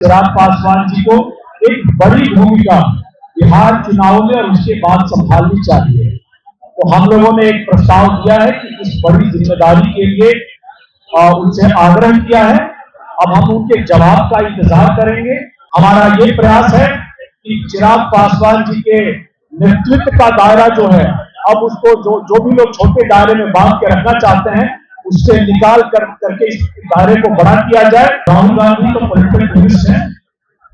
चिराग पासवान जी को एक बड़ी भूमिका बिहार चुनाव में और उसके बाद संभालनी चाहिए। तो हम लोगों ने एक प्रस्ताव दिया है कि इस बड़ी जिम्मेदारी के लिए उनसे आग्रह किया है। अब हम उनके जवाब का इंतजार करेंगे। हमारा ये प्रयास है कि चिराग पासवान जी के नेतृत्व का दायरा जो है, अब उसको जो भी लोग छोटे दायरे में बांध के रखना चाहते हैं, उससे निकाल करके इस दायरे को बड़ा किया जाए। राहुल गांधी तो पॉलिटिकल टूरिस्ट है,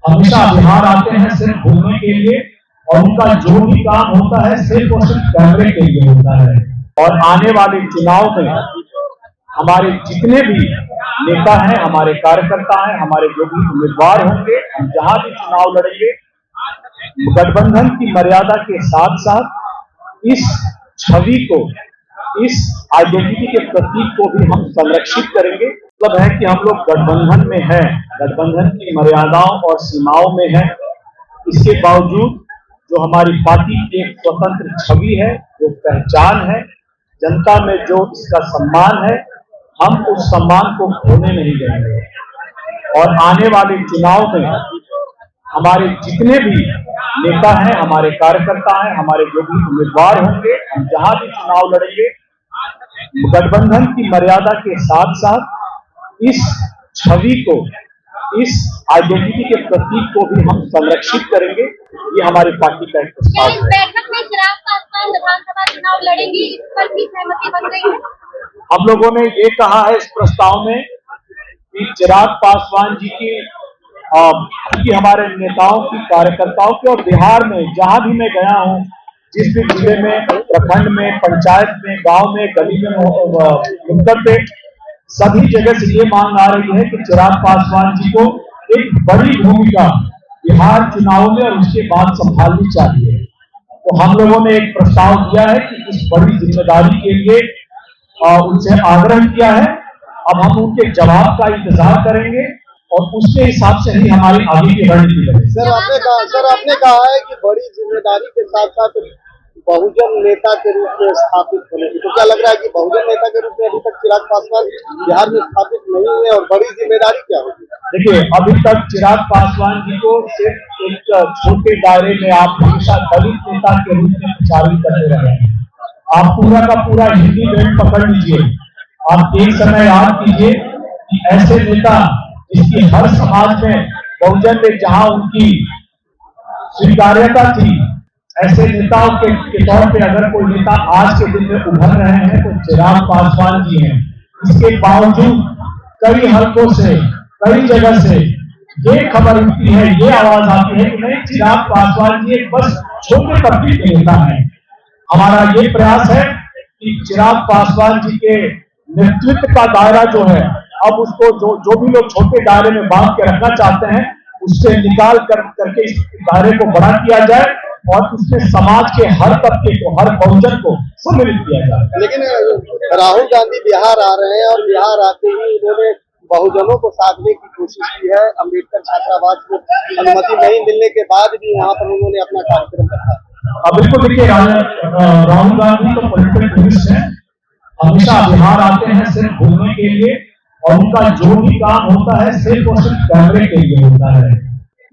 हमेशा बिहार आते हैं सिर्फ घूमने के लिए, और उनका जो भी काम होता है सिर्फ और सिर्फ कैमरे के लिए होता है। और आने वाले चुनाव में हमारे जितने भी नेता हैं, हमारे कार्यकर्ता हैं, हमारे जो भी उम्मीदवार होंगे, हम जहां भी चुनाव लड़ेंगे, गठबंधन की मर्यादा के साथ साथ इस छवि को, इस आइडेंटिटी के प्रतीक को भी हम संरक्षित करेंगे। मतलब है कि हम लोग गठबंधन में हैं, गठबंधन की मर्यादाओं और सीमाओं में हैं। इसके बावजूद जो हमारी पार्टी की एक स्वतंत्र छवि है, जो पहचान है, जनता में जो इसका सम्मान है, हम उस सम्मान को खोने नहीं देंगे। और आने वाले चुनाव में हमारे जितने भी नेता हैं, हमारे कार्यकर्ता हैं, हमारे जो भी उम्मीदवार होंगे, हम जहां भी चुनाव लड़ेंगे, गठबंधन की मर्यादा के साथ साथ इस छवि को, इस आइडेंटिटी के प्रतीक को भी हम संरक्षित करेंगे। ये हमारी पार्टी का एक प्रस्ताव है। बैठक में चिराग पासवान विधानसभा चुनाव लड़ेंगी, इस पर भी सहमति बन गई है। हम लोगों ने ये कहा है इस प्रस्ताव में कि चिराग पासवान जी की हमारे नेताओं की, कार्यकर्ताओं की, और बिहार में जहां भी मैं गया हूं, जिस भी जिले में, प्रखंड में, पंचायत में, गांव में, गली में, नुक्कड़ पे, सभी जगह से ये मांग आ रही है कि चिराग पासवान जी को एक बड़ी भूमिका बिहार चुनाव में और उसके बाद संभालनी चाहिए। तो हम लोगों ने एक प्रस्ताव दिया है कि इस बड़ी जिम्मेदारी के लिए उनसे आग्रह किया है। अब हम उनके जवाब का इंतजार करेंगे और उसके हिसाब से ही हमारी आगे की रणनीति बनेगी। सर आपने कहा है कि बड़ी जिम्मेदारी के साथ साथ बहुजन नेता के रूप में स्थापित होने की, तो क्या लग रहा है कि बहुजन नेता के रूप में अभी तक चिराग पासवान बिहार में स्थापित नहीं हुए, और बड़ी जिम्मेदारी क्या होगी? देखिए, अभी तक चिराग पासवान जी को सिर्फ एक छोटे दायरे में आप हमेशा दलित नेता के रूप में प्रचारित करते रहे हैं। आप पूरा का पूरा हिंदी बेल्ट पकड़ लीजिए, आप एक समय याद कीजिए कि ऐसे नेता जिसकी हर समाज में, बहुजन में जहां उनकी स्वीकार्यता थी, ऐसे नेताओं के तौर पे अगर कोई नेता आज के दिन में उभर रहे हैं तो चिराग पासवान जी हैं। इसके बावजूद कई हलकों से, कई जगह से ये खबर उठती है, ये आवाज आती है कि नहीं, चिराग पासवान जी एक बस छोटे तबके के नेता है। हमारा ये प्रयास है कि चिराग पासवान जी के नेतृत्व का दायरा जो है, अब उसको जो भी लोग छोटे दायरे में बांध के रखना चाहते हैं, उससे निकाल करके इस दायरे को बड़ा किया जाए और उसमें समाज के हर तबके को, हर बहुजन को सम्मिलित किया जाए। लेकिन राहुल गांधी बिहार आ रहे हैं और बिहार आते ही उन्होंने बहुजनों को साधने की कोशिश की है। अम्बेडकर छात्रावास को अनुमति नहीं मिलने के बाद भी वहां पर उन्होंने अपना कार्यक्रम रखा। अब बिल्कुल देखिए, राहुल गांधी तो पॉलिटिकल टूरिस्ट है, हमेशा बिहार आते हैं सिर्फ घूमने के लिए, और उनका जो भी काम होता है सिर्फ और सिर्फ कैमरे के लिए होता है।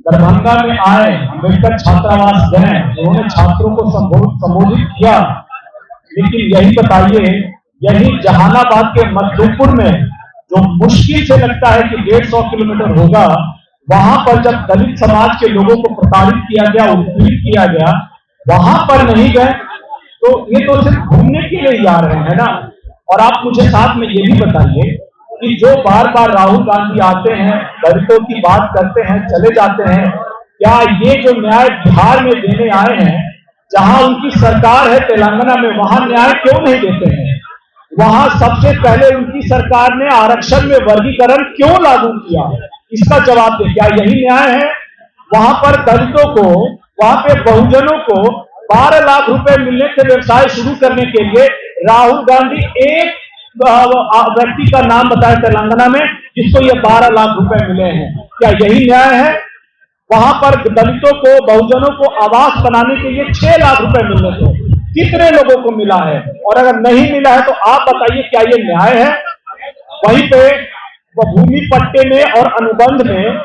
दरभंगा में आए, अम्बेडकर छात्रावास गए, उन्होंने छात्रों को संबोधित किया, लेकिन यही बताइए, यही जहानाबाद के मधुपुर में जो मुश्किल से लगता है कि 150 किलोमीटर होगा, वहां पर जब दलित समाज के लोगों को प्रताड़ित किया गया, उत्पीड़ित किया गया, वहां पर नहीं गए, तो ये तो सिर्फ घूमने के लिए ही आ रहे हैं ना। और आप मुझे साथ में ये भी बताइए कि जो बार बार राहुल गांधी आते हैं, दलितों की बात करते हैं, चले जाते हैं, क्या ये जो न्याय बिहार में देने आए हैं, जहां उनकी सरकार है तेलंगाना में, वहां न्याय क्यों नहीं देते हैं? वहां सबसे पहले उनकी सरकार ने आरक्षण में वर्गीकरण क्यों लागू किया? इसका जवाब दे। क्या यही न्याय है? वहां पर दलितों को, वहां पे बहुजनों को 12 लाख रुपए मिलने से व्यवसाय शुरू करने के लिए राहुल गांधी एक व्यक्ति का नाम बताया तेलंगाना में जिसको ये 12 लाख रुपए मिले हैं। क्या यही न्याय है? वहां पर दलितों को, बहुजनों को आवास बनाने के लिए 6 लाख रुपए मिलने थे, कितने लोगों को मिला है? और अगर नहीं मिला है तो आप बताइए, क्या ये न्याय है? वहीं पे वो भूमि पट्टे में और अनुबंध में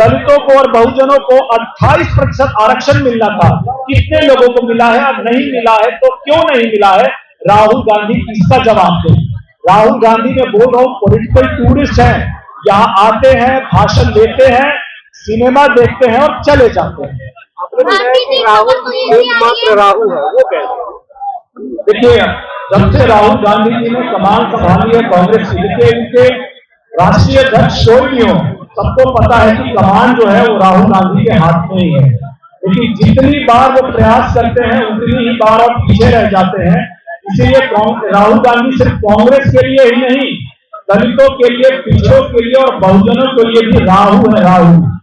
दलितों को और बहुजनों को 28% आरक्षण मिलना था। कितने लोगों को मिला है और नहीं मिला है, तो क्यों नहीं मिला है? राहुल गांधी इसका जवाब दें। राहुल गांधी मैं बोल रहा हूं, पॉलिटिकल टूरिस्ट हैं, यहाँ आते हैं, भाषण देते हैं, सिनेमा देखते हैं और चले जाते हैं। राहुल एकमात्र राहुल है, वो कैसे? देखिए, जब से राहुल गांधी जी ने कमान संभाली है कांग्रेस की, देखिए इनके राष्ट्रीय अध्यक्ष कोई भी हो, सबको पता है कि कमान जो है वो राहुल गांधी के हाथ में ही है। लेकिन जितनी बार वो प्रयास करते हैं उतनी ही बार और पीछे रह जाते हैं। इसीलिए राहुल गांधी सिर्फ कांग्रेस के लिए ही नहीं, दलितों के लिए, पिछड़ों के लिए और बहुजनों के लिए भी राहुल है, राहुल।